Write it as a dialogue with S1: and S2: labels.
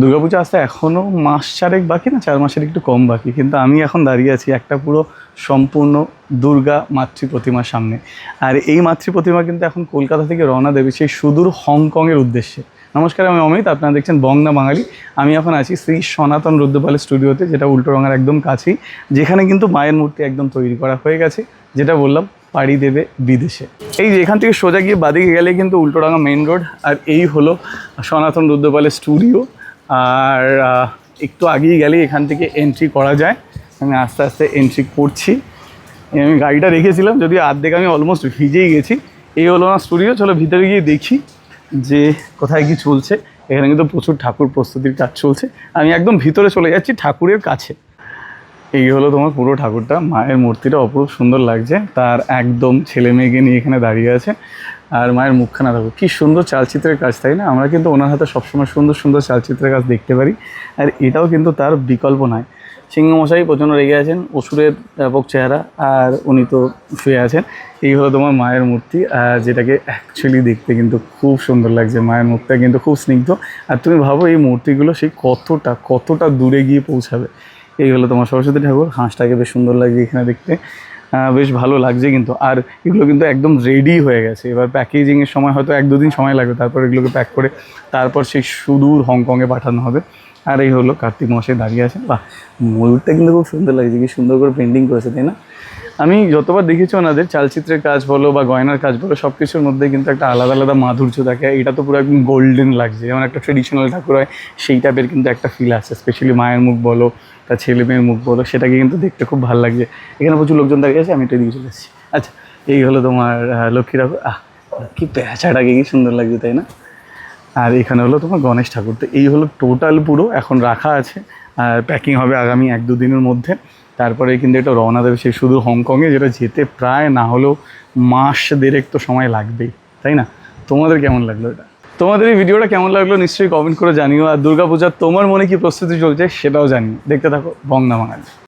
S1: দুর্গাপূজা আসতে এখনও মাস 4 বাকি, না 4 মাসের একটু কম বাকি, কিন্তু আমি এখন দাঁড়িয়ে আছি একটা পুরো সম্পূর্ণ দুর্গা মাতৃ প্রতিমার সামনে। আর এই মাতৃ প্রতিমা কিন্তু এখন কলকাতা থেকে রওনা দেবে সেই সুদূর হংকংয়ের উদ্দেশ্যে। নমস্কার, আমি অমিত, আপনারা দেখছেন বংনা বাঙালি। আমি এখন আছি শ্রী সনাতন রুদ্রপালের স্টুডিওতে, যেটা উল্টোডাঙার একদম কাছেই, যেখানে কিন্তু মায়ের মূর্তি একদম তৈরি করা হয়ে গেছে। যেটা বললাম, পাড়ি দেবে বিদেশে। এই যে এখান থেকে সোজা গিয়ে বাদিকে গেলে কিন্তু উল্টোডাঙা মেন রোড, আর এই হলো সনাতন রুদ্রপালের স্টুডিও। আর একটু আগেই গেলে এখান থেকে এন্ট্রি করা যায়। আমি আস্তে আস্তে এন্ট্রি করছি। আমি গাড়িটা রেখেছিলাম, যদিও আর্ধেক আমি অলমোস্ট ভিজেই গেছি। এই হলো না স্টুডিও। চলো ভিতরে গিয়ে দেখি যে কোথায় কি চলছে। এখানে কিন্তু প্রচুর ঠাকুর প্রস্তুতির কাজ চলছে। আমি একদম ভিতরে চলে যাচ্ছি, ঠাকুরের কাছে। এই হলো তোমার পুরো ঠাকুরটা। মায়ের মূর্তিটা অপরূপ সুন্দর লাগছে। তার একদম ছেলে মেয়েকে নিয়ে এখানে দাঁড়িয়ে আছে। আর মায়ের মুখখানা দেখো, কী সুন্দর চালচিত্রের কাজ, তাই না? আমরা কিন্তু ওনার হাতে সবসময় সুন্দর সুন্দর চালচিত্রের কাজ দেখতে পারি, আর এটাও কিন্তু তার বিকল্প নয়। সিংহমশাই প্রচণ্ড রেগে আছেন, অসুরের ব্যাপক চেহারা, আর উনি তো শুয়ে আছেন। এই হলো তোমার মায়ের মূর্তি, যেটাকে অ্যাকচুয়ালি দেখতে কিন্তু খুব সুন্দর লাগছে। মায়ের মুখটা কিন্তু খুব স্নিগ্ধ। আর তুমি ভাবো এই মূর্তিগুলো সেই কতটা দূরে গিয়ে পৌঁছাবে। এই হলো তোমার সরস্বতী ঠাকুর। হাঁসটাকে বেশ সুন্দর লাগছে এখানে দেখতে, বেশ ভালো লাগছে কিন্তু। আর এগুলো কিন্তু একদম রেডি হয়ে গেছে। এবার প্যাকেজিংয়ের সময় হয়তো 1-2 দিন সময় লাগবে, তারপর এগুলোকে প্যাক করে তারপর সেই সুদূর হংকংয়ে পাঠানো হবে। আর এই হলো কার্তিক মশাই দাঁড়িয়ে আছে। বাহ, ময়ূরটা কিন্তু খুব সুন্দর লাগছে, কি সুন্দর করে পেন্টিং করেছে, তাই না? আমি যতবার দেখেছি ওনাদের চালচিত্রের কাজ বলো বা গয়নার কাজ বলো, সব কিছুর মধ্যে কিন্তু একটা আলাদা আলাদা মাধুর্য থাকে। এটা তো পুরো একদম গোল্ডেন লাগছে, যেমন একটা ট্রেডিশনাল ঠাকুর হয় সেই টাইপের কিন্তু একটা ফিল আছে। স্পেশালি মায়ের মুখ বলো, তার ছেলে মেয়ের মুখ বলো, সেটাকে কিন্তু দেখতে খুব ভালো লাগছে। এখানে প্রচুর লোকজন দাঁড়িয়ে আছে, আমি এটা দিয়ে চলে এসেছি। আচ্ছা, এই হলো তোমার লক্ষ্মী ঠাকুর। কি পেঁচাটাকে কি সুন্দর লাগছে, তাই না? আর এখানে হলো তোমার গণেশ ঠাকুর। তো এই হলো টোটাল পুরো এখন রাখা আছে। আর প্যাকিং হবে আগামী 1-2 দিনের মধ্যে। তারপরে কিন্তু এটা রওনা দেবে সেই শুধু হংকংয়ে, যেটা যেতে প্রায় না হলেও মাস 1.5 তো সময় লাগবেই, তাই না? তোমাদের কেমন লাগলো এটা? তোমাদের এই ভিডিওটা কেমন লাগলো নিশ্চয়ই কমেন্ট করে জানিও। আর দুর্গাপূজার তোমার মনে কি প্রস্তুতি চলছে সেটাও জানিও। দেখতে থাকো বংনা বাঙালি।